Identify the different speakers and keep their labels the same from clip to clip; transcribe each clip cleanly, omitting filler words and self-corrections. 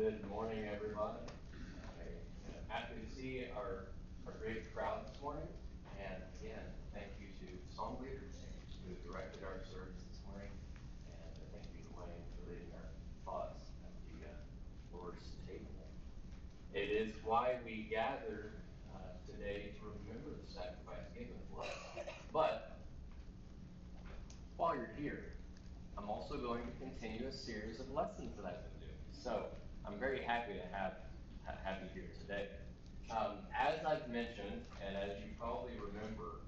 Speaker 1: Good morning, everybody. I'm happy to see our great crowd this morning. And again, thank you to song leaders who directed our service this morning. And thank you to Wayne for leading our thoughts at the Lord's table. It is why we gather today to remember the sacrifice given for us. But while you're here, I'm also going to continue a series of lessons that I've been doing. So I'm very happy to have you here today. As I've mentioned, and as you probably remember,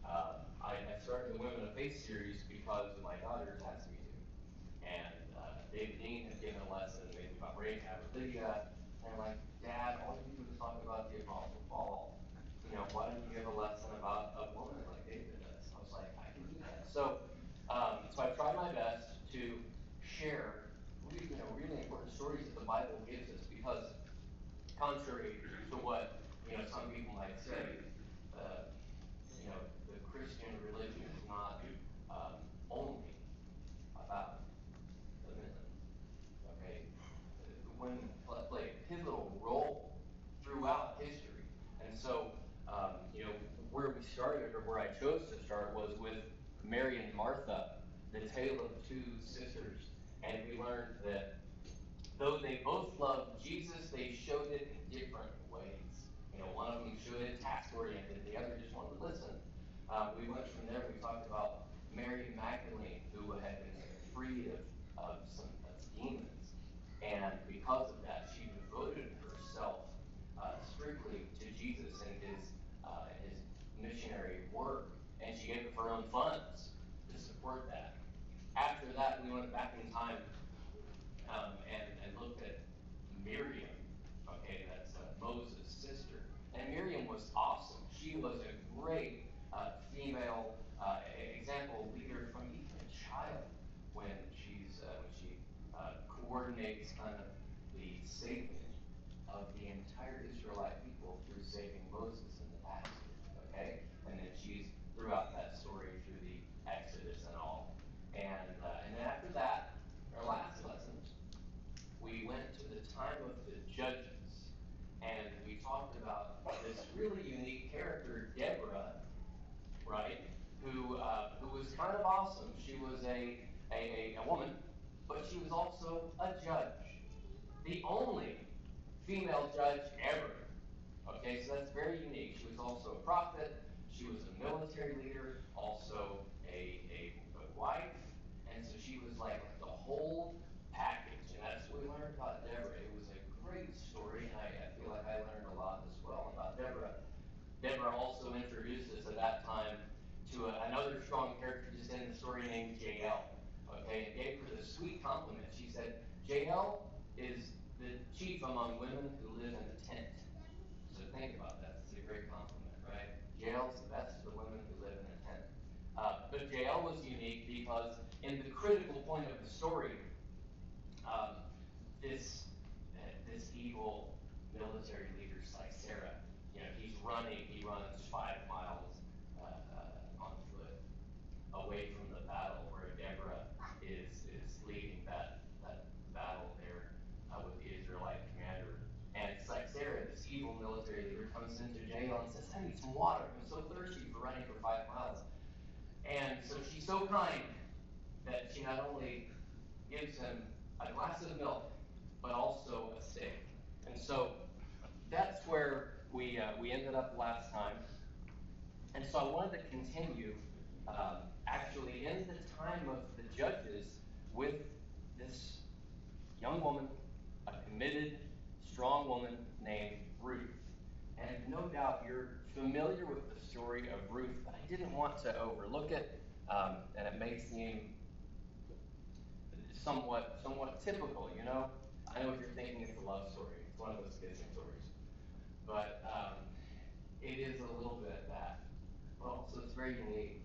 Speaker 1: I started the Women of Faith series because my daughters asked me to. And David Dean had given a lesson maybe about Rahab or Lydia, and I'm like, Dad, all you do is talk about the Apostle Paul. Why don't you give a lesson about a woman like David does? I was like, I can do that. So I tried my best to share really important stories that the Bible gives us because contrary to what some people might say, the Christian religion is not only about the men. Okay, the women play a pivotal role throughout history, and so where we started, or where I chose to start, was with Mary and Martha, the tale of two sisters, and we learned that though they both loved Jesus, they showed it in different ways. One of them showed it task-oriented, the other just wanted to listen. We went from there, we talked about Mary Magdalene, who had been freed of some demons. And because of that, she devoted herself strictly to Jesus and his missionary work. And she gave of her own funds to support that. After that, we went back in time and looked at Miriam. Okay, that's Moses' sister. And Miriam was awesome. She was a great female example leader from even a child when she coordinates kind of the saving of the entire Israelite people through saving Moses in the past. Okay, and then she's throughout that story through the Exodus and all. And then after that, our last lesson, we went to the time of the Judges, and we talked about this really unique character, Deborah, right? Who was kind of awesome. She was a woman, but she was also a judge, the only female judge ever. Okay, so that's very unique. She was also a prophet. She was a military leader, also a wife, and so she was like the whole package. And that's what we learned about Deborah. It was a great story, and I feel like I learned a lot as well about Deborah. Deborah also introduced us at that time to another strong character just in the story named Jael. Okay, and gave her the sweet compliment. She said, Jael is the chief among women who live in a tent. So think about that. It's a great compliment, right? Jael's the best of the women who live in a tent. But Jael was unique because in the critical point of the story, this evil military leader, Sisera, he's running. He runs 5 miles on foot away from the battle where Deborah is leading that battle there with the Israelite commander. And Sisera, this evil military leader, comes into Jael and says, I need some water. I'm so thirsty for running for 5 miles. And so she's so kind that she not only gives him a glass of milk, but also a steak. And so that's where we ended up last time. And so I wanted to continue actually in the time of the Judges with this young woman, a committed, strong woman named Ruth. And no doubt you're familiar with the story of Ruth, but I didn't want to overlook it, and it may seem somewhat typical, I know what you're thinking, it's a love story. It's one of those Disney stories. But it is a little bit that. But also it's very unique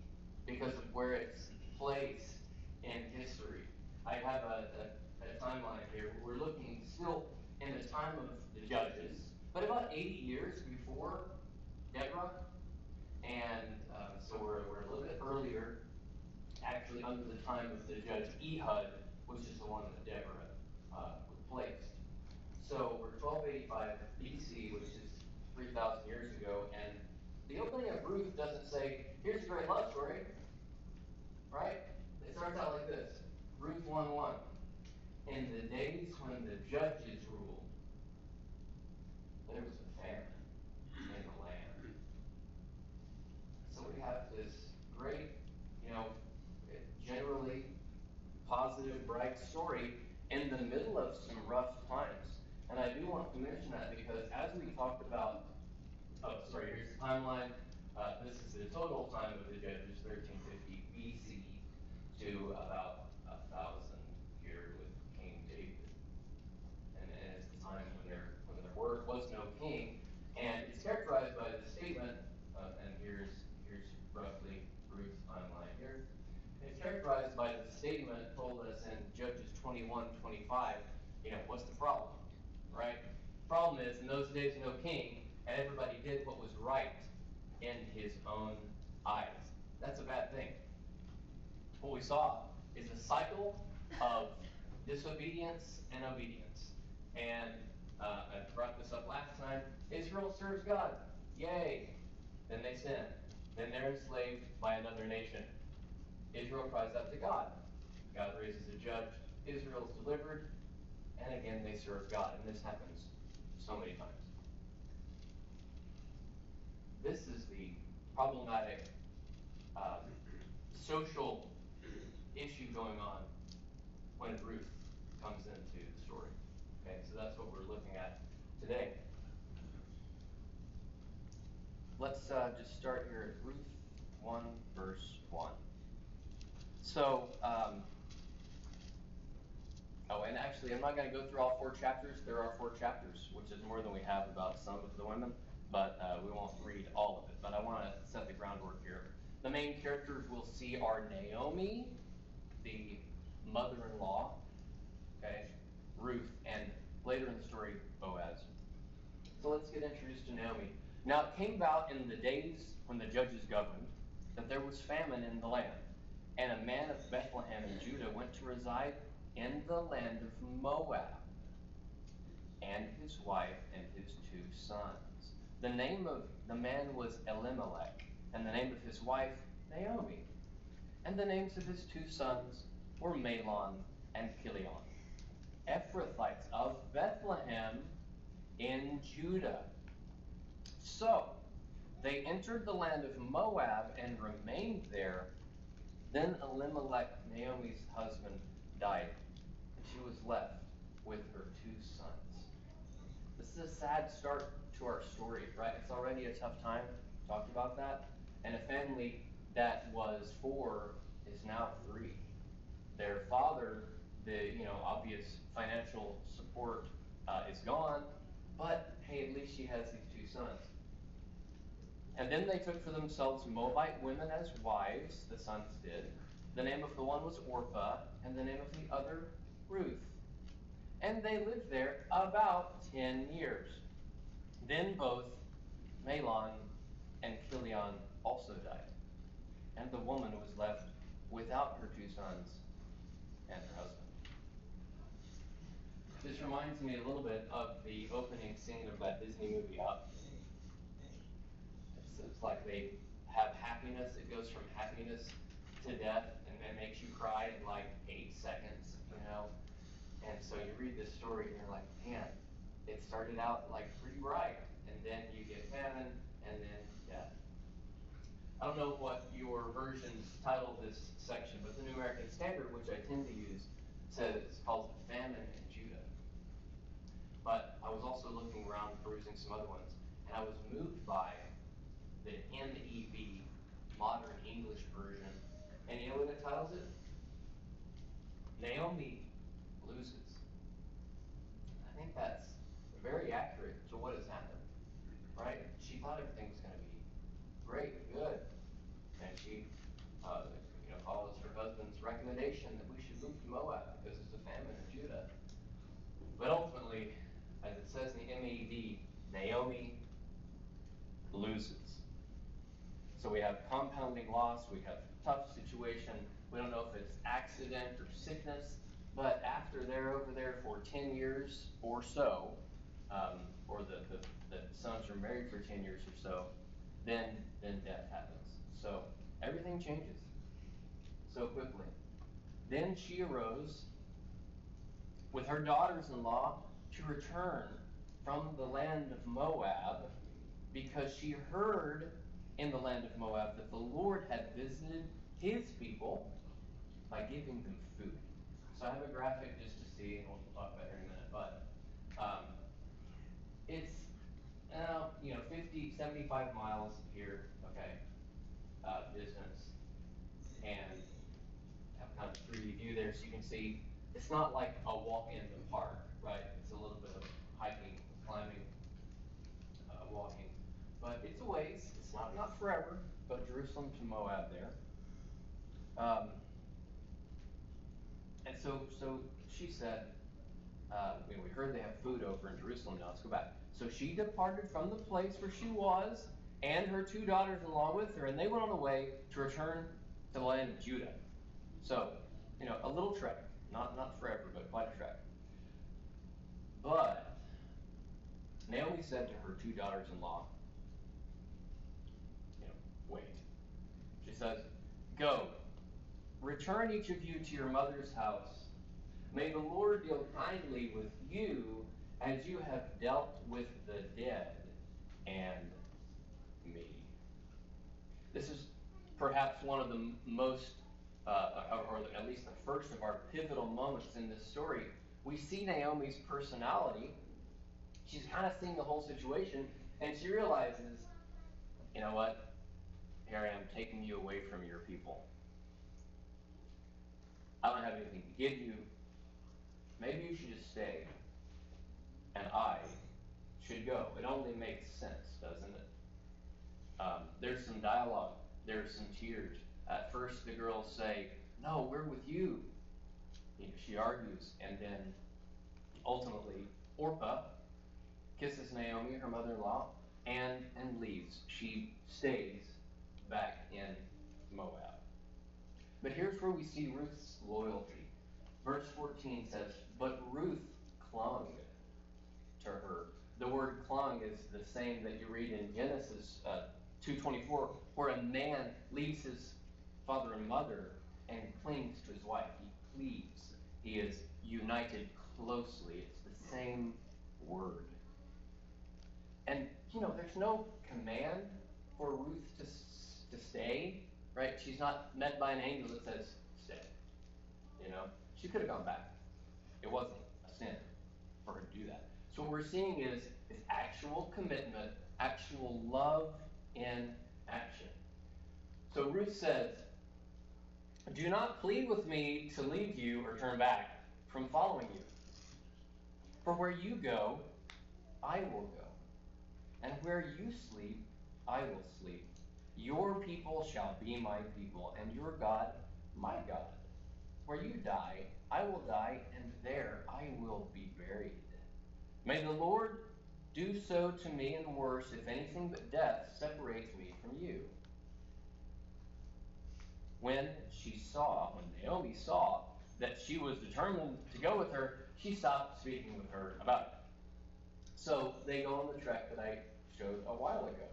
Speaker 1: because of where it's placed in history. I have a timeline here. We're looking still in the time of the Judges, but about 80 years before Deborah. And so we're a little bit earlier, actually under the time of the judge Ehud, which is the one that Deborah replaced. So we're 1285 BC, which is 3,000 years ago, and the opening of Ruth doesn't say, here's a great love story, right? It starts out like this, Ruth 1:1. In the days when the judges ruled, there was a famine in the land. So we have this great, generally positive, bright story in the middle of some rough times. And I do want to mention that because as we talked about, here's the timeline. This is the total time of the judges, 1350 BC to about 1,000 here with King David. And it's the time when there was no king. And it's characterized by the statement, and here's roughly Ruth's timeline here. It's characterized by the statement told us in Judges 21:25. What's the problem, right? Problem is, in those days, no king, and everybody did what was right in his own eyes. That's a bad thing. What we saw is a cycle of disobedience and obedience. And I brought this up last time. Israel serves God. Yay. Then they sin. Then they're enslaved by another nation. Israel cries out to God. God raises a judge. Israel's delivered. And again, they serve God. And this happens so many times. This is the problematic social issue going on when Ruth comes into the story. Okay, so that's what we're looking at today. Let's just start here at Ruth 1, verse 1. So, and actually, I'm not going to go through all 4 chapters. There are 4 chapters, which is more than we have about some of the women, but we won't read all of it. But I want to set the groundwork here. The main characters we'll see are Naomi, the mother-in-law, okay, Ruth, and later in the story, Boaz. So let's get introduced to Naomi. Now it came about in the days when the judges governed that there was famine in the land, and a man of Bethlehem in Judah went to reside in the land of Moab, and his wife and his 2 sons. The name of the man was Elimelech, and the name of his wife Naomi. And the names of his 2 sons were Mahlon and Chilion, Ephrathites of Bethlehem in Judah. So they entered the land of Moab and remained there. Then Elimelech, Naomi's husband, died, and she was left with her 2 sons. This is a sad start to our story, right? It's already a tough time. Talked about that. And a family that was 4 is now 3. Their father, the obvious financial support is gone, but hey, at least she has these 2 sons. And then they took for themselves Moabite women as wives, the sons did. The name of the one was Orpah, and the name of the other Ruth. And they lived there about 10 years. Then both Mahlon and Chilion also died, and the woman was left without her 2 sons and her husband. This reminds me a little bit of the opening scene of that Disney movie Up. It's like they have happiness. It goes from happiness to death, and it makes you cry in like 8 seconds, And so you read this story, and you're like, man, it started out like pretty bright, and then you get famine, and then death. I don't know what your versions title this section, but the New American Standard, which I tend to use, says it's called Famine in Judah. But I was also looking around, perusing some other ones, and I was moved by the MEV, Modern English Version. And you know what it titles it? Naomi loses. I think that's very accurate to what has happened, right? She thought everything was going to be great, good, and she follows her husband's recommendation that we should move to Moab because there's a famine in Judah. But ultimately, as it says in the MEV, Naomi loses. So we have compounding loss, we have tough situation, we don't know if it's accident or sickness, But after they're over there for 10 years or so, or the sons are married for 10 years or so, then death happens. So everything changes so quickly. Then she arose with her daughters-in-law to return from the land of Moab, because she heard in the land of Moab that the Lord had visited his people by giving them food. So I have a graphic just to see, and we'll talk about it in a minute, but it's 50, 75 miles here, okay, distance, and have kind of 3D view there, so you can see it's not like a walk in the park, right? It's a little bit of hiking, climbing, walking, but it's a ways. It's not forever. Go to Jerusalem to Moab there, and so she said, we heard they have food over in Jerusalem. Now let's go back. So she departed from the place where she was, and her two daughters-in-law with her, and they went on the way to return to the land of Judah. So, a little trek, not forever, but quite a trek. But Naomi said to her two daughters-in-law, wait. She says, go, return each of you to your mother's house. May the Lord deal kindly with you as you have dealt with the dead and me. This is perhaps one of the most, or at least the first of our pivotal moments in this story. We see Naomi's personality. She's kind of seeing the whole situation, and she realizes, you know what? Here I am taking you away from your people. I don't have anything to give you. Maybe you should just stay, and I should go. It only makes sense, doesn't it? There's some dialogue. There's some tears. At first, the girls say, no, we're with you. She argues, and then ultimately, Orpah kisses Naomi, her mother-in-law, and leaves. She stays back in Moab. But here's where we see Ruth's loyalty. Verse 14 says, but Ruth clung to her. The word clung is the same that you read in Genesis 2:24, where a man leaves his father and mother and clings to his wife. He cleaves. He is united closely. It's the same word. And, there's no command for Ruth to stay, right? She's not met by an angel that says, stay. She could have gone back. It wasn't a sin for her to do that. So what we're seeing is actual commitment, actual love in action. So Ruth says, do not plead with me to leave you or turn back from following you. For where you go, I will go. And where you sleep, I will sleep. Your people shall be my people, and your God, my God. Where you die, I will die, and there I will be buried. May the Lord do so to me and worse, if anything but death separates me from you. When Naomi saw that she was determined to go with her, she stopped speaking with her about it. So they go on the trek that I showed a while ago.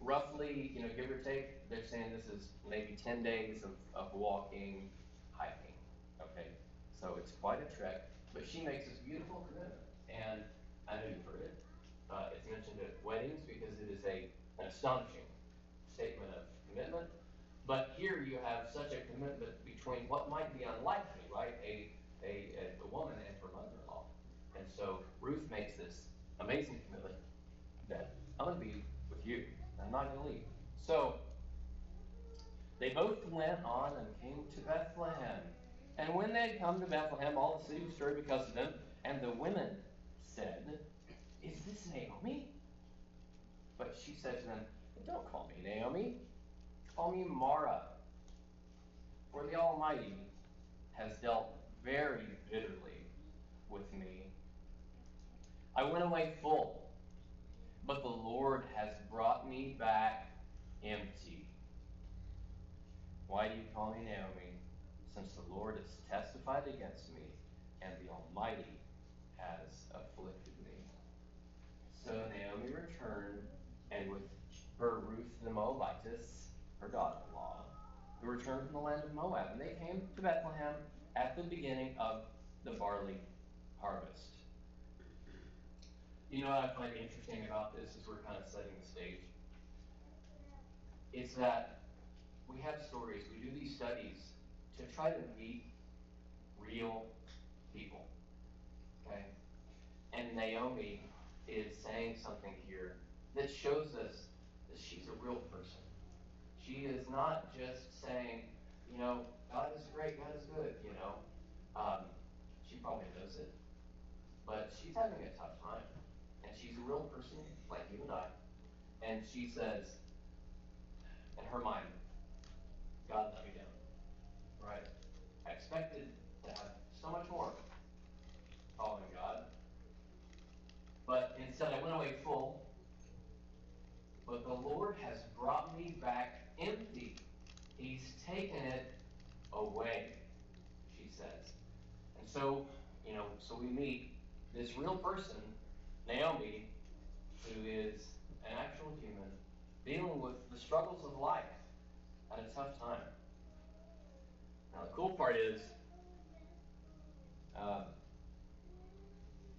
Speaker 1: Roughly, give or take, they're saying this is maybe 10 days of walking, hiking, okay? So it's quite a trek, but she makes this beautiful commitment, and I know you've heard it. It's mentioned at weddings because it is an astonishing statement of commitment. But here you have such a commitment between what might be unlikely, right? A woman and her mother-in-law. And so Ruth makes this amazing commitment that I'm going to be with you. I'm not going to leave. So they both went on and came to Bethlehem. And when they had come to Bethlehem, all the city was stirred because of them. And the women said, is this Naomi? But she said to them, don't call me Naomi. Call me Mara. For the Almighty has dealt very bitterly with me. I went away full, but the Lord has brought me back empty. Why do you call me Naomi, since the Lord has testified against me, and the Almighty has afflicted me. So Naomi returned, and with her Ruth the Moabitess, her daughter-in-law, who returned from the land of Moab, and they came to Bethlehem at the beginning of the barley harvest. You know what I find interesting about this as we're kind of setting the stage? It's that we have stories, we do these studies to try to meet real people. Okay? And Naomi is saying something here that shows us that she's a real person. She is not just saying, God is great, God is good, She probably knows it. But she's having a tough time. And she's a real person like you and I. And she says, in her mind, God let me down. Right? I expected to have so much more following God. But instead I went away full. But the Lord has brought me back empty. He's taken it away, she says. And so, so we meet this real person, Naomi, who is an actual human, dealing with the struggles of life at a tough time. Now, the cool part is,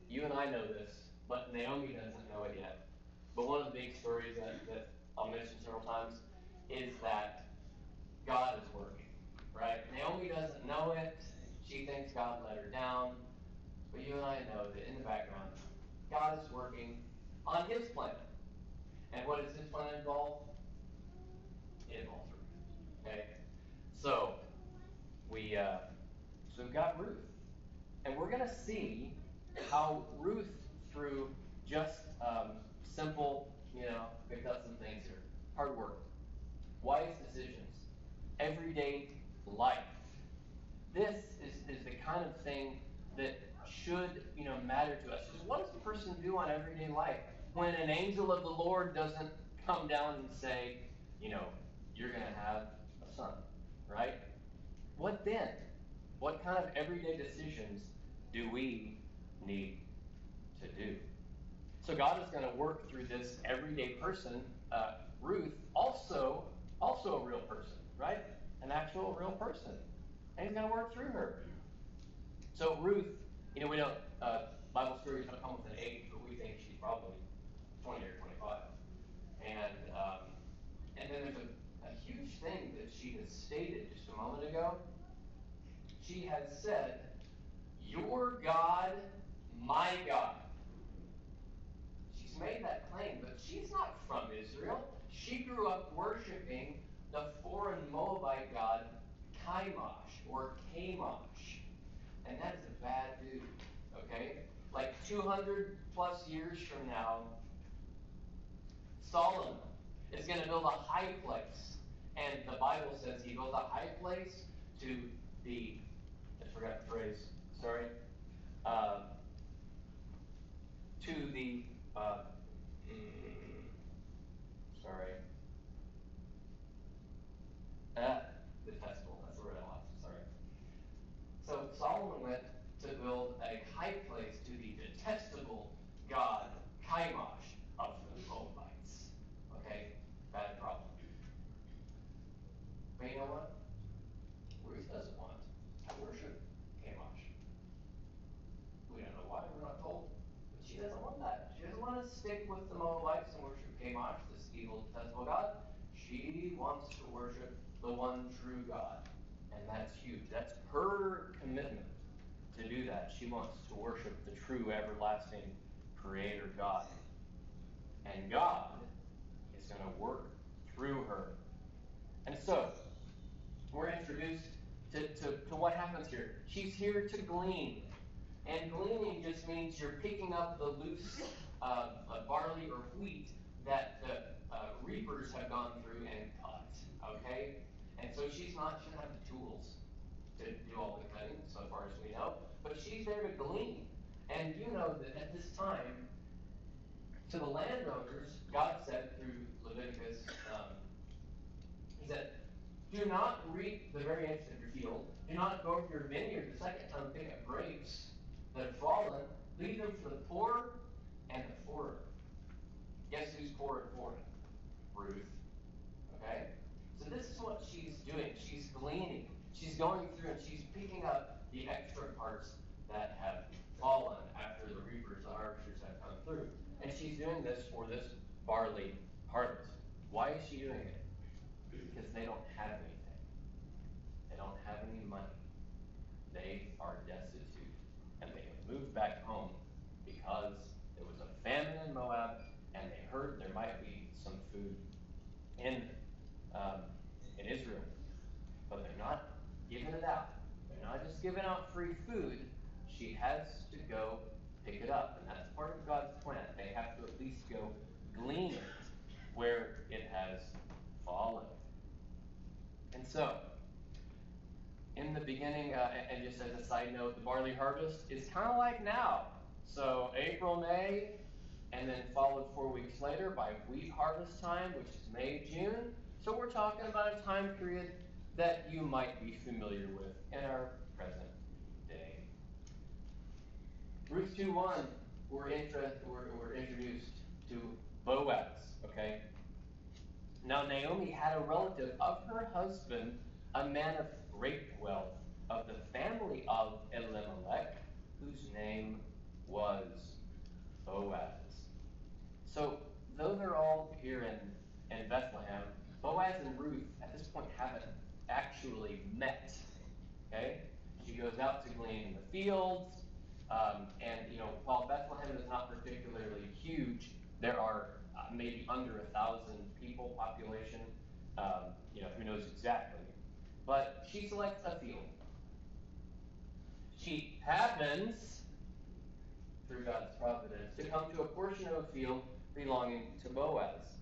Speaker 1: you and I know this, but Naomi doesn't know it yet. But one of the big stories that I'll mention several times is that God is working, right? Naomi doesn't know it. She thinks God let her down. But you and I know that in the background, God is working on his plan. And what does his plan involve? It involves Ruth. Okay? So, we've got Ruth. And we're going to see how Ruth, through just simple, picked up some things here. Hard work, wise decisions, everyday life. This is the kind of thing that should, matter to us. Because what does a person do on everyday life when an angel of the Lord doesn't come down and say, you're going to have a son, right? What then? What kind of everyday decisions do we need to do? So God is going to work through this everyday person, Ruth, also a real person, right? An actual real person. And he's going to work through her. So Ruth, we don't, Bible stories don't come with an age, but we think she's probably 20 or 25. And then there's a huge thing that she has stated just a moment ago. She has said, your God, my God. She's made that claim, but she's not from Israel. She grew up worshiping the foreign Moabite god, Chemosh, or Chemosh. And that is a bad dude, okay? Like 200 plus years from now, Solomon is going to build a high place. And the Bible says he built a high place to the, I forgot the phrase, sorry. To the, sorry. Detestable, that's the word I lost, sorry. So Solomon went to build a high place to the detestable god, Chemosh, of the Moabites. Okay? Bad problem. But you know what? Ruth doesn't want to worship Chemosh. We don't know why, we're not told. But she doesn't want that. She doesn't want to stick with the Moabites and worship Chemosh, this evil, detestable god. She wants to worship the one true God. And that's huge. That's her commitment to do that. She wants to worship the true, everlasting Creator God. And God is going to work through her. And so, we're introduced to what happens here. She's here to glean. And gleaning just means you're picking up the loose barley or wheat that the reapers have gone through and cut. Okay? And so she doesn't have the tools to do all the cutting, so far as we know. But she's there to glean. And you know that at this time, to the landowners, God said through Leviticus, he said,
Speaker 2: Do not reap the very edge of your field. Do not go to your vineyard the second time and pick up grapes that have fallen. Leave them for the poor and the foreigner. Guess who's poor and foreign? Ruth. Okay? So this is what she's doing. She's gleaning. She's going through and she's picking up the extra parts that have fallen after the reapers, the harvesters have come through. And she's doing this for this barley harvest. Why is she doing it? Because they don't have anything. They don't have any money. They are destitute. And they have moved back home because there was a famine in Moab and they heard there might be some food in Israel. But they're not giving it out. They're not just giving out free food. She has to go pick it up. And that's part of God's plan. They have to at least go glean it where it has fallen. And so, in the beginning, and just as a side note, the barley harvest is kind of like now. So April, May, and then followed 4 weeks later by wheat harvest time, which is May, June. So we're talking about a time period that you might be familiar with in our present day. Ruth 2:1, we're introduced to Boaz, okay? Now Naomi had a relative of her husband, a man of great wealth, of the family of Elimelech, whose name was Boaz. So though they're all here in Bethlehem, Boaz and Ruth at this point haven't actually met. Okay? She goes out to glean in the fields, and while Bethlehem is not particularly huge, there are maybe under 1,000 people population. Who knows exactly? But she selects a field. She happens, through God's providence, to come to a portion of a field belonging to Boaz,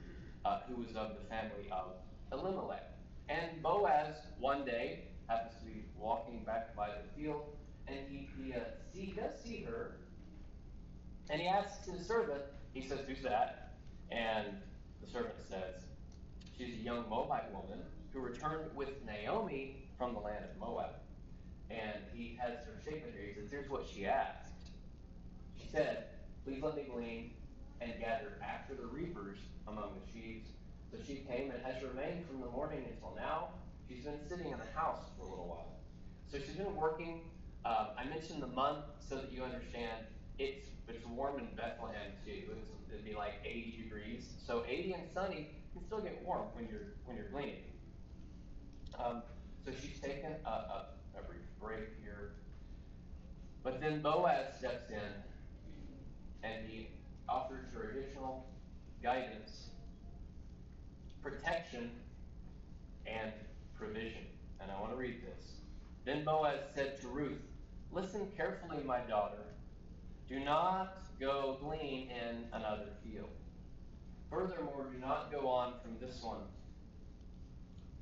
Speaker 2: who was of the family of Elimelech. And Boaz, one day, happens to be walking back by the field, and he does see her, and he asks his servant, he says, "Who's that?" And the servant says, "She's a young Moabite woman who returned with Naomi from the land of Moab." And he has her statement here. He says, "Here's what she asked. She said, 'Please let me glean and gather after the reapers among the sheaves.' So she came and has remained from the morning until now. She's been sitting in the house for a little while." So she's been working. I mentioned the month so that you understand it's warm in Bethlehem too. It'd be like 80 degrees. So 80 and sunny can still get warm when you're gleaning. So she's taken a brief break here. But then Boaz steps in and he offers her additional guidance, protection, and provision. And I want to read this. Then Boaz said to Ruth, "Listen carefully, my daughter. Do not go glean in another field. Furthermore, do not go on from this one,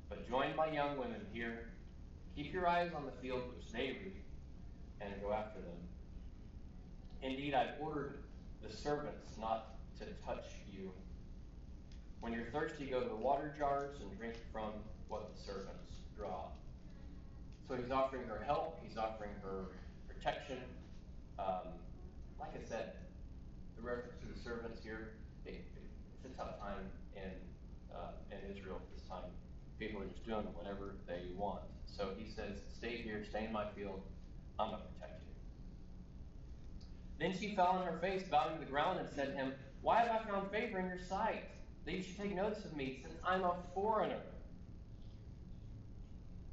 Speaker 2: but join my young women here. Keep your eyes on the field which they reap, and go after them. Indeed, I've ordered the servants not to touch you. When you're thirsty, go to the water jars and drink from what the servants draw." So he's offering her help. He's offering her protection. Like I said, the reference to the servants here, it's a tough time in Israel at this time. People are just doing whatever they want. So he says, "Stay here, stay in my field. I'm going to protect you." Then she fell on her face, bowing to the ground, and said to him, "Why have I found favor in your sight, that you should take notice of me, since I'm a foreigner?"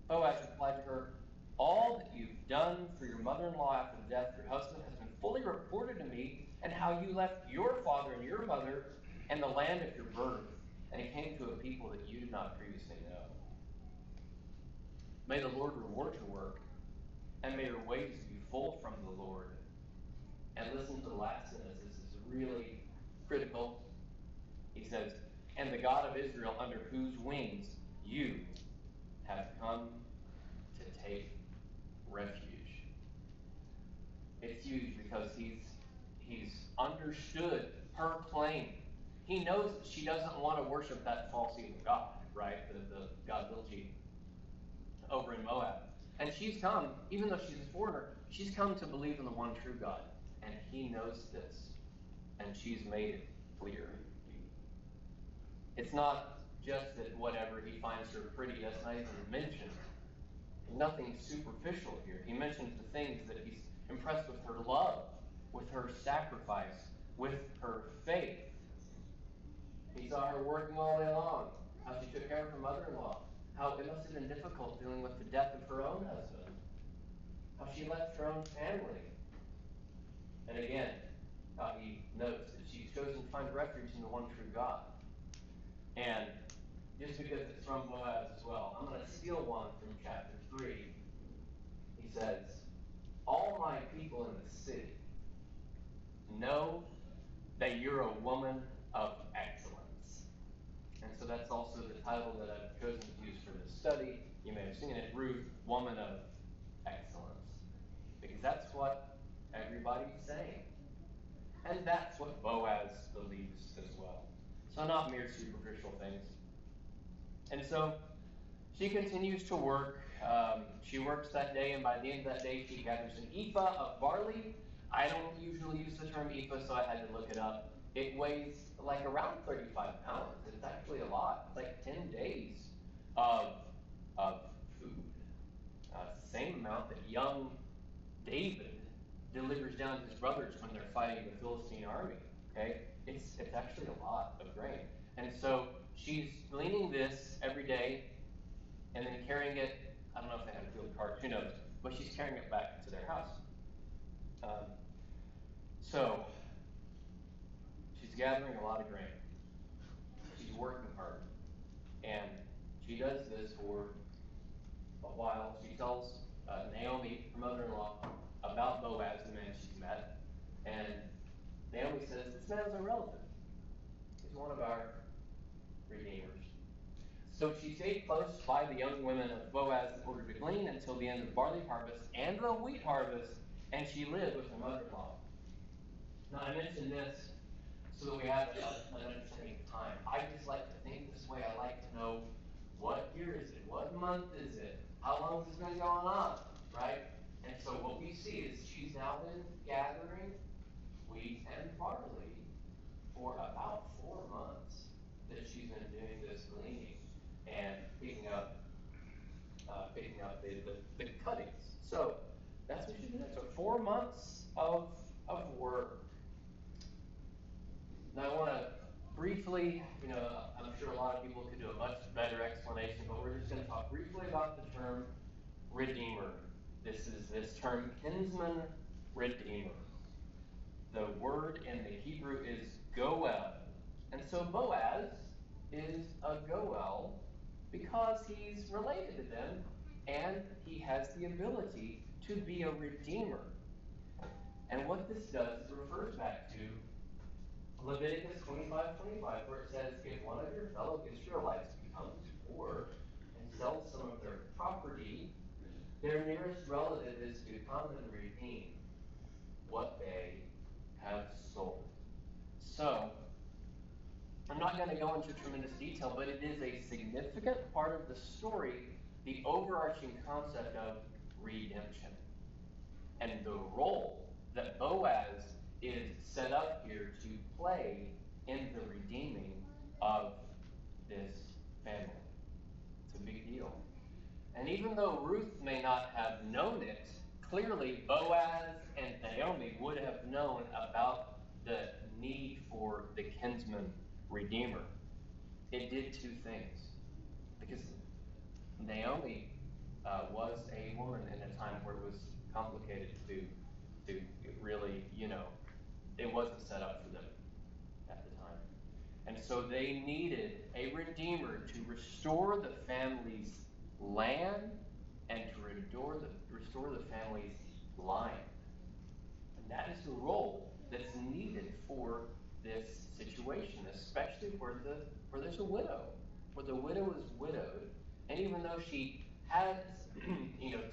Speaker 2: Boaz replied to her, "All that you've done for your mother-in-law after the death of your husband has been fully reported to me, and how you left your father and your mother and the land of your birth, and came to a people that you did not previously know. May the Lord reward your work, and may your wages be full from the Lord." And listen to the last sentence. This is really critical. He says, "And the God of Israel, under whose wings you have come to take refuge." It's huge because he's understood her claim. He knows that she doesn't want to worship that false evil god, right? The god Bilji. over in Moab. And she's come, even though she's a foreigner, she's come to believe in the one true God. And he knows this. And she's made it clear. It's not just that whatever he finds her pretty, that's not even mentioned. Nothing superficial here. He mentions the things that he's impressed with: her love, with her sacrifice, with her faith. He saw her working all day long, how she took care of her mother-in-law, how it must have been difficult dealing with the death of her own husband, how she left her own family. And again, how he notes that she's chosen to find refuge in the one true God. And just because it's from Boaz as well, I'm going to steal one from chapter 3. He says, all my people in the city know that you're a woman of excellence. And so that's also the title that I've chosen to use for this study. You may have seen it, Ruth, woman of excellence. Because that's what everybody's saying. And that's what Boaz believes as well. So not mere superficial things. And so she continues to work. She works that day, and by the end of that day, she gathers an ephah of barley. I don't usually use the term ephah, so I had to look it up. It weighs like around 35 pounds. It's actually a lot. It's like 10 days of, of food. Same amount that young David delivers down to his brothers when they're fighting the Philistine army. Okay? It's actually a lot of grain. And so she's gleaning this every day and then carrying it. I don't know if they had a field cart, who knows, but she's carrying it back to their house. So she's gathering a lot of grain. She's working hard. And she does this for a while. She tells Naomi, her mother-in-law, about Boaz, the man she's met. And Naomi says, this man's a relative. He's one of our redeemers. So she stayed close by the young women of Boaz in order to glean until the end of the barley harvest and the wheat harvest, and she lived with her mother-in-law. Now, I mention this so that we have an understanding of time. I just like to think this way. I like to know, what year is it? What month is it? How long has this been going on? Right? And so what we see is she's now been gathering wheat and barley for about 4 months that she's been doing this gleaning and picking up the cuttings. So that's what she did. So 4 months of work. Now I want to briefly, I'm sure a lot of people could do a much better explanation, but we're just going to talk briefly about the term redeemer. This is this term kinsman redeemer. The word in the Hebrew is goel. And so Boaz is a goel because he's related to them and he has the ability to be a redeemer. And what this does is refers back to Leviticus 25:25, where it says, if one of your fellow Israelites becomes poor and sells some of their property, their nearest relative is to come and redeem what they have sold. So, I'm not going to go into tremendous detail, but it is a significant part of the story, the overarching concept of redemption. And the role that Boaz is set up here to play in the redeeming of this family. It's a big deal. And even though Ruth may not have known it, clearly Boaz and Naomi would have known about the need for the kinsman redeemer. It did two things. Because Naomi was a woman in a time where it was complicated to really, it wasn't set up for them at the time. And so they needed a redeemer to restore the family's land and to restore the family's line. And that is the role that's needed for this situation, especially where there's a widow, where the widow is widowed, and even though she has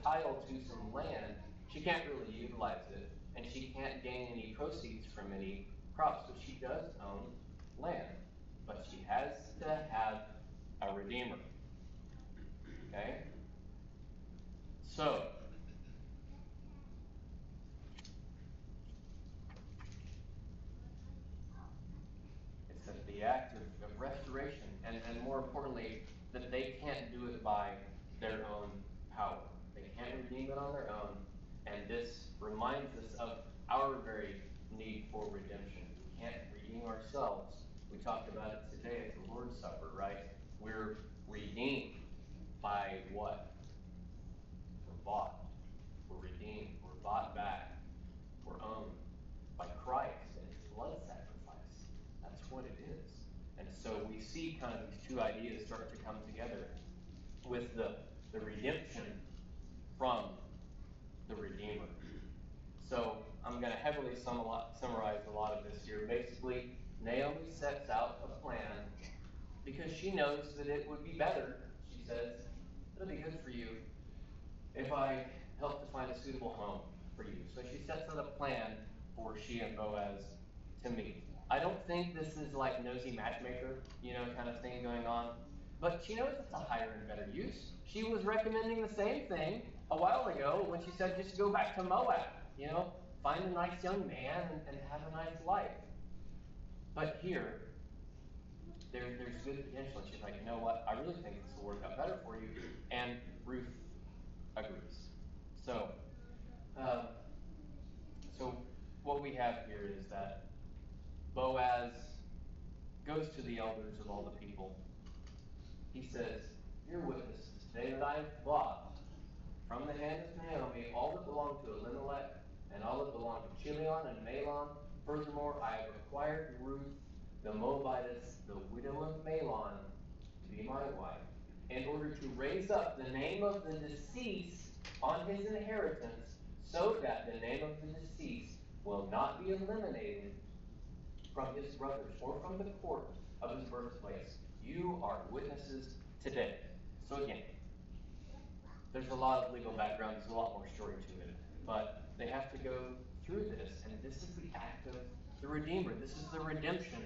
Speaker 2: title to some land, she can't really utilize it, and she can't gain any proceeds from any crops, but she does own land. But she has to have a redeemer. Okay? So, it's the act of restoration, and more importantly, that they can't do it by their own power. They can't redeem it on their own, and this reminds us of our very need for redemption. We can't redeem ourselves. We talked about it today at the Lord's Supper, right? We're redeemed by what? We're bought. We're redeemed. We're bought back. We're owned by Christ and his blood sacrifice. That's what it is. And so we see kind of these two ideas start to come together with the redemption from the Redeemer. So I'm going to heavily summarize a lot of this here. Basically, Naomi sets out a plan because she knows that it would be better, she says, it'll be good for you if I help to find a suitable home for you. So she sets out a plan for she and Boaz to meet. I don't think this is like nosy matchmaker, kind of thing going on. But she knows it's a higher and better use. She was recommending the same thing a while ago when she said just go back to Moab, find a nice young man and have a nice life. But here, there's good potential. And she's like, you know what? I really think this will work out better for you. And Ruth agrees. So, so what we have here is that Boaz goes to the elders of all the people. He says, "You're witnesses today that I have bought from the hand of Naomi all that belonged to Elimelech and all that belonged to Chilion and Mahlon. Furthermore, I have acquired Ruth the Moabitess, the widow of Mahlon, to be my wife, in order to raise up the name of the deceased on his inheritance, so that the name of the deceased will not be eliminated from his brothers or from the court of his birthplace. You are witnesses today." So again, there's a lot of legal background, there's a lot more story to it, but they have to go through this, and this is the act of the Redeemer. This is the redemption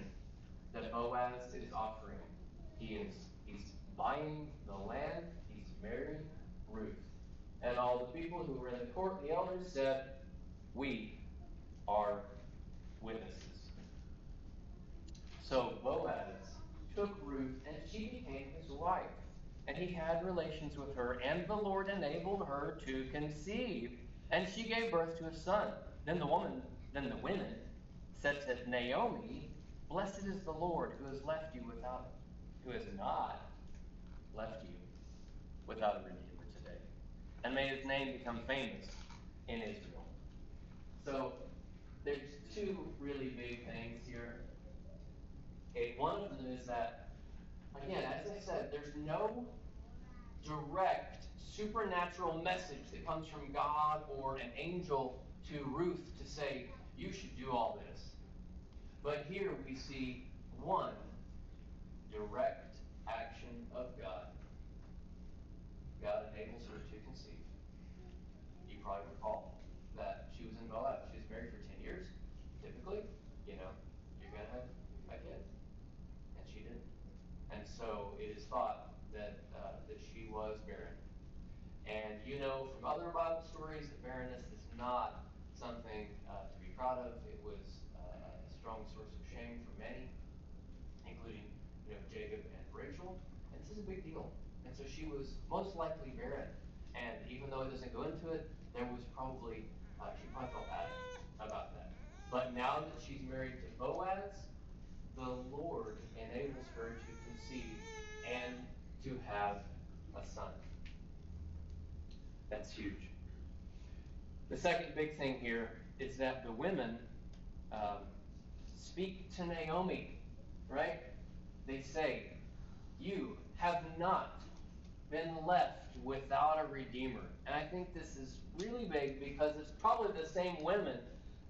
Speaker 2: that Boaz is offering. He's buying the land, he's marrying Ruth. And all the people who were in the court, the elders said, "We are witnesses." So Boaz took Ruth, and she became his wife. And he had relations with her, and the Lord enabled her to conceive, and she gave birth to a son. Then the women said to Naomi, "Blessed is the Lord who has not left you without a redeemer today. And may his name become famous in Israel." So there's two really big things here. Okay, one of them is that, again, as I said, there's no direct supernatural message that comes from God or an angel to Ruth to say, you should do all this. But here we see one direct action of God. God enables her to conceive. You probably recall that she was in Moab. She was married for 10 years. Typically, you're going to have a kid. And she didn't. And so it is thought that she was barren. And from other Bible stories that barrenness is not something to be proud of. It was a strong source of shame for many, including Jacob and Rachel. And this is a big deal. And so she was most likely barren. And even though it doesn't go into it, there was probably she probably felt bad about that. But now that she's married to Boaz, the Lord enables her to conceive and to have a son. That's huge. The second big thing here is that the women speak to Naomi, right? They say, "You have not been left without a redeemer." And I think this is really big because it's probably the same women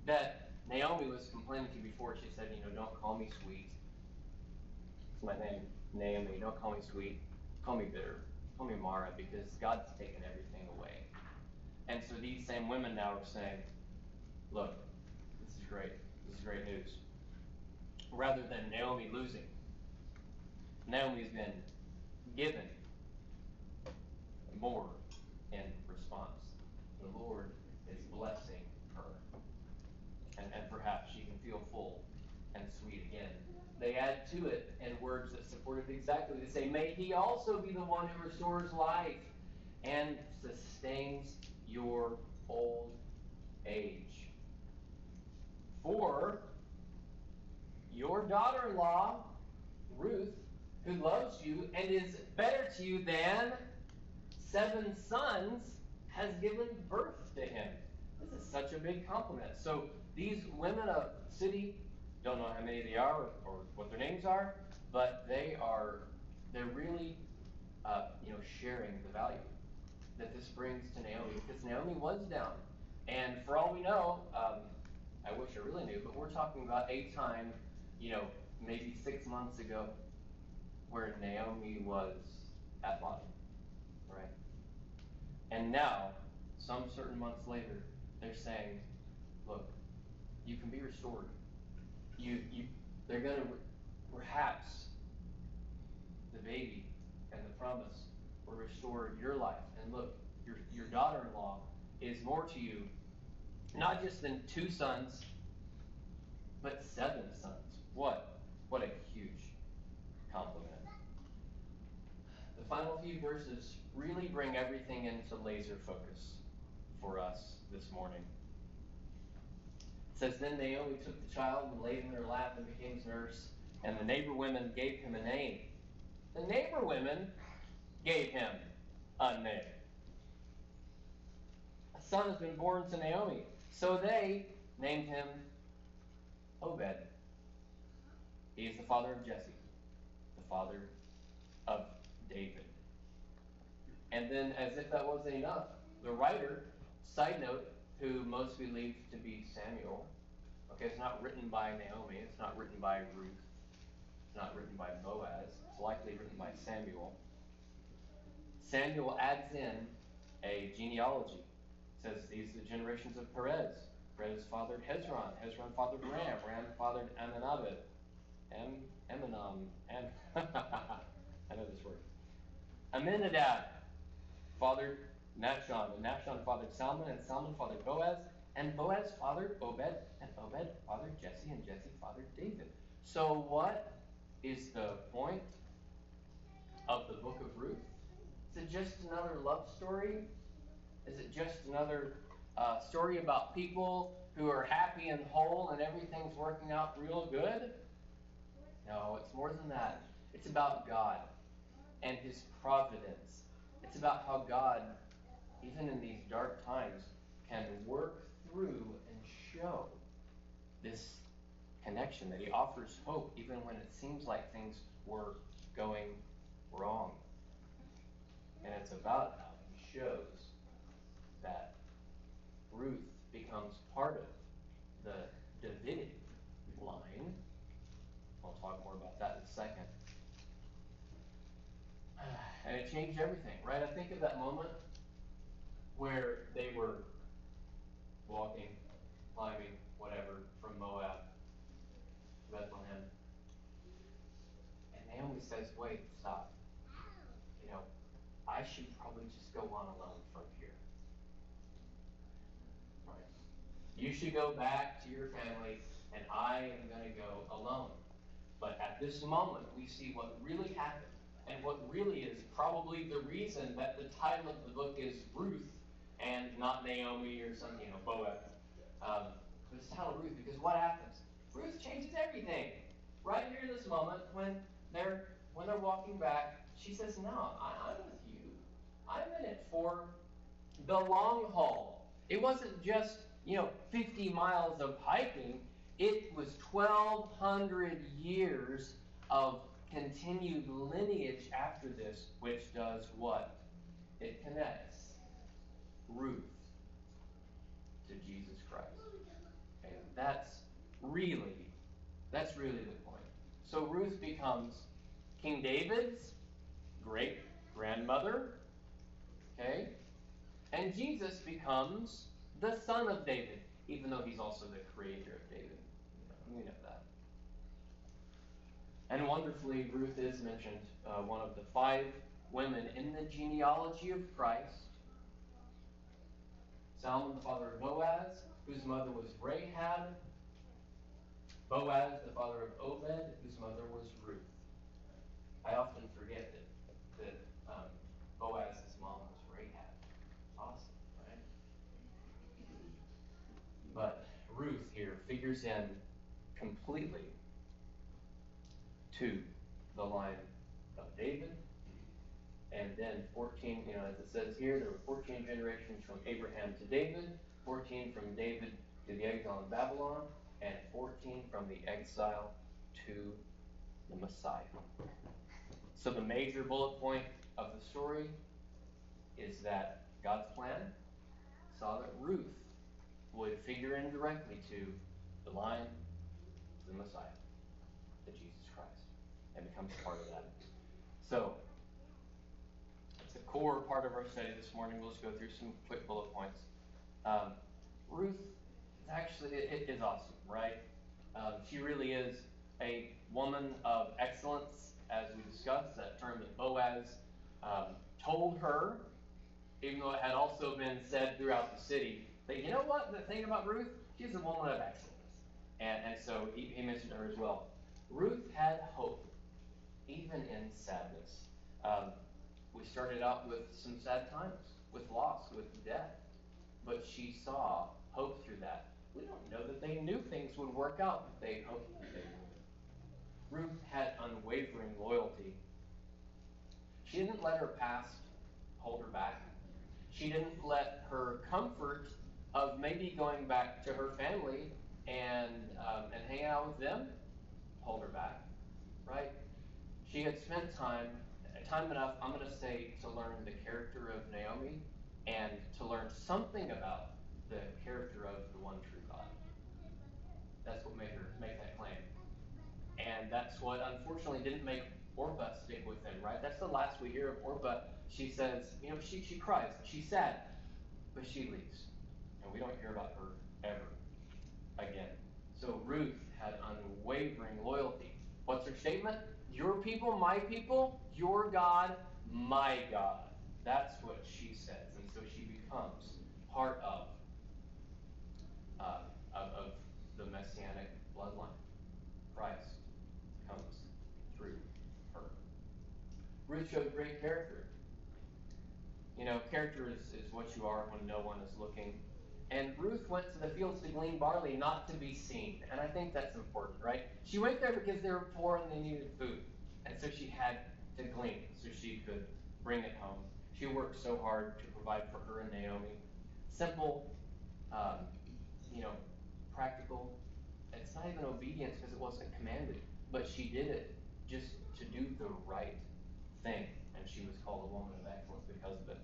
Speaker 2: that Naomi was complaining to before. She said, "Don't call me sweet. It's my name, Naomi. Don't call me sweet. Call me bitter. Call me Mara, because God's taken everything away." And so these same women now are saying, "Look, this is great. This is great news." Rather than Naomi losing, Naomi's been given more in response. response. The Lord is blessing her. And perhaps she can feel full and sweet again. They add to it in words that support it exactly. They say, may he also be the one who restores life and sustains your old age. For your daughter-in-law, Ruth, who loves you and is better to you than 7 sons, has given birth to him. This is such a big compliment. So these women of the city, don't know how many they are or what their names are, but they're really sharing the value that this brings to Naomi, because Naomi was down. And for all we know, I wish I really knew, but we're talking about a time, maybe 6 months ago, where Naomi was at bottom, right? And now, some certain months later, they're saying, look, you can be restored. They're going to, perhaps, the baby and the promise will restore your life. And look, your daughter-in-law is more to you, not just than 2 sons, but 7 sons. What a huge compliment. The final few verses really bring everything into laser focus for us this morning. It says, then Naomi took the child and laid him in her lap and became his nurse, and the neighbor women gave him a name. The neighbor women gave him a name. A son has been born to Naomi. So they named him Obed. He is the father of Jesse, the father of David. And then, as if that wasn't enough, the writer, side note, who most believe to be Samuel, okay, it's not written by Naomi, it's not written by Ruth, it's not written by Boaz, it's likely written by Samuel. Samuel adds in a genealogy. It says, these are the generations of Perez. Perez fathered Hezron. Hezron fathered Ram. Ram fathered Amminadab. I know this word. Amminadab fathered Nahshon. And Nahshon fathered Salmon. And Salmon fathered Boaz. And Boaz fathered Obed. And Obed fathered Jesse. And Jesse fathered David. So what is the point of the book of Ruth? Is it just another love story? Is it just another story about people who are happy and whole and everything's working out real good? No, it's more than that. It's about God and his providence. It's about how God, even in these dark times, can work through and show this connection, that he offers hope even when it seems like things were going wrong. And it's about how he shows that Ruth becomes part of the Davidic line. I'll talk more about that in a second. And it changed everything, right? I think of that moment where they were walking, climbing, whatever, from Moab to Bethlehem. And Naomi says, wait, stop. I should probably just go on alone from here. Right? You should go back to your family, and I am going to go alone. But at this moment, we see what really happened, and what really is probably the reason that the title of the book is Ruth and not Naomi or some, Boaz. But it's titled Ruth because what happens? Ruth changes everything. Right here in this moment, when they're walking back, she says, no, I'm with you. I'm in it for the long haul. It wasn't just, 50 miles of hiking. It was 1,200 years of continued lineage after this, which does what? It connects Ruth to Jesus Christ. And that's really the point. So Ruth becomes King David's great-grandmother, okay? And Jesus becomes the son of David, even though he's also the creator of David. We know that. And wonderfully, Ruth is mentioned, one of the 5 women in the genealogy of Christ Salmon, the father of Boaz, whose mother was Rahab. Boaz, the father of Obed, whose mother was Ruth. I often forget that Boaz's mom was Rahab. Awesome, right? But Ruth here figures in completely to the line of David. And then 14, as it says here, there were 14 generations from Abraham to David, 14 from David to the exile in Babylon, and 14 from the exile to the Messiah. So the major bullet point of the story is that God's plan saw that Ruth would figure in directly to the line to the Messiah, to Jesus Christ, and becomes part of that. So, it's a core part of our study this morning. We'll just go through some quick bullet points. Ruth, actually, it is awesome, right? She really is a woman of excellence, as we discussed, that term that Boaz told her, even though it had also been said throughout the city, that you know what, the thing about Ruth, she's a woman of excellence. And so he mentioned her as well. Ruth had hope, even in sadness. We started out with some sad times, with loss, with death. But she saw hope through that. We don't know that they knew things would work out, but they hoped that they would. Ruth had unwavering loyalty. She didn't let her past hold her back. She didn't let her comfort of maybe going back to her family and hang out with them hold her back, right? She had spent time enough, I'm going to say, to learn the character of Naomi and to learn something about the character of the one true God. That's what made her make that claim. And that's what unfortunately didn't make Orpah stick with him, right? That's the last we hear of Orpah. She says, she cries, she's sad, but she leaves. And we don't hear about her ever again. So Ruth had unwavering loyalty. What's her statement? Your people, my people, your God, my God. That's what she says. And so she becomes part of the messianic bloodline. Christ comes through her. Ruth showed great character. Character is what you are when no one is looking. And Ruth went to the fields to glean barley, not to be seen. And I think that's important, right? She went there because they were poor and they needed food. And so she had to glean so she could bring it home. She worked so hard to provide for her and Naomi. Simple, practical. It's not even obedience because it wasn't commanded. But she did it just to do the right thing. And she was called a woman of excellence because of it.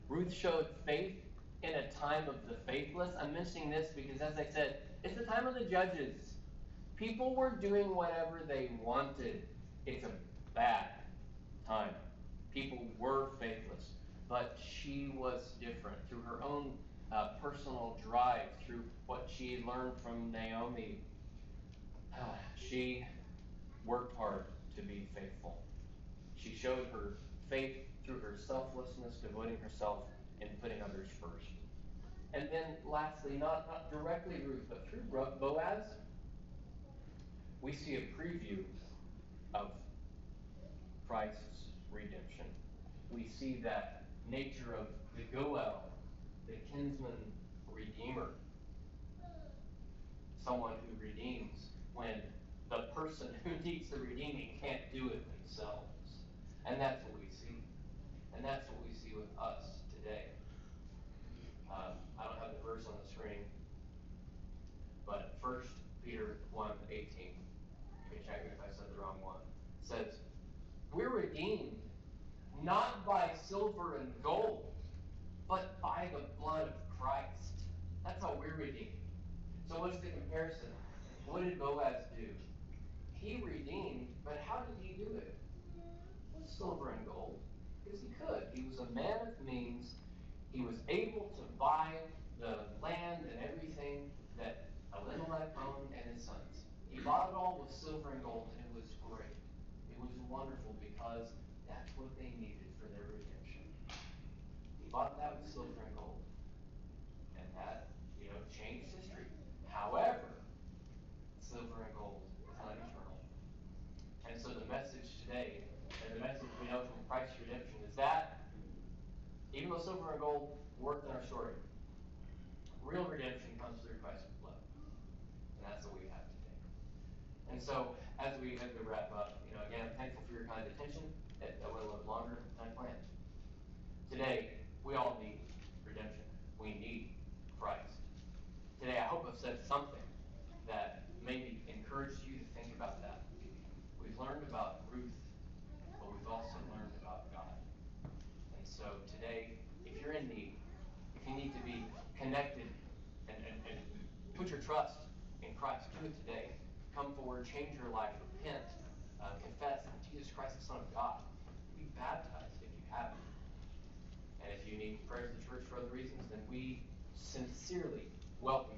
Speaker 2: Ruth showed faith in a time of the faithless. I'm mentioning this because, as I said, it's the time of the judges. People were doing whatever they wanted. It's a bad time. People were faithless. But she was different through her own personal drive, through what she learned from Naomi. She worked hard to be faithful. She showed her faith through her selflessness, devoting herself and putting others first. And then lastly, not directly Ruth, but through Boaz, we see a preview of Christ's redemption. We see that nature of the Goel, the kinsman redeemer, someone who redeems when the person who needs the redeeming can't do it themselves. And that's what we see. And that's what we see with us today. I don't have the verse on the screen, but 1 Peter 1:18, you can check me if I said the wrong one, says, we're redeemed not by silver and gold, but by the blood of Christ. That's how we're redeemed. So what's the comparison? What did Boaz do? He redeemed, but how did he do it? With silver and gold. Because he could. He was a man of means. He was able to buy the land and everything that Elimelech owned and his sons. He bought it all with silver and gold, and it was great. It was wonderful because that's what they needed for their redemption. He bought that with silver and gold. today, and the message we know from Christ's redemption is that even though silver and gold weren't in our story, real redemption comes through Christ's blood. And that's what we have today. And so, as we wrap up, again, I'm thankful for your kind attention. It went a little bit longer than I planned. Today, we all need redemption. We need Christ. Today, I hope I've said something that maybe encouraged you to think about that. We've learned about Ruth, but we've also learned about God. And so today, if you're in need, if you need to be connected and put your trust in Christ, do it today. Come forward, change your life, repent, confess that Jesus Christ is the Son of God. Be baptized if you haven't. And if you need prayers in the church for other reasons, then we sincerely welcome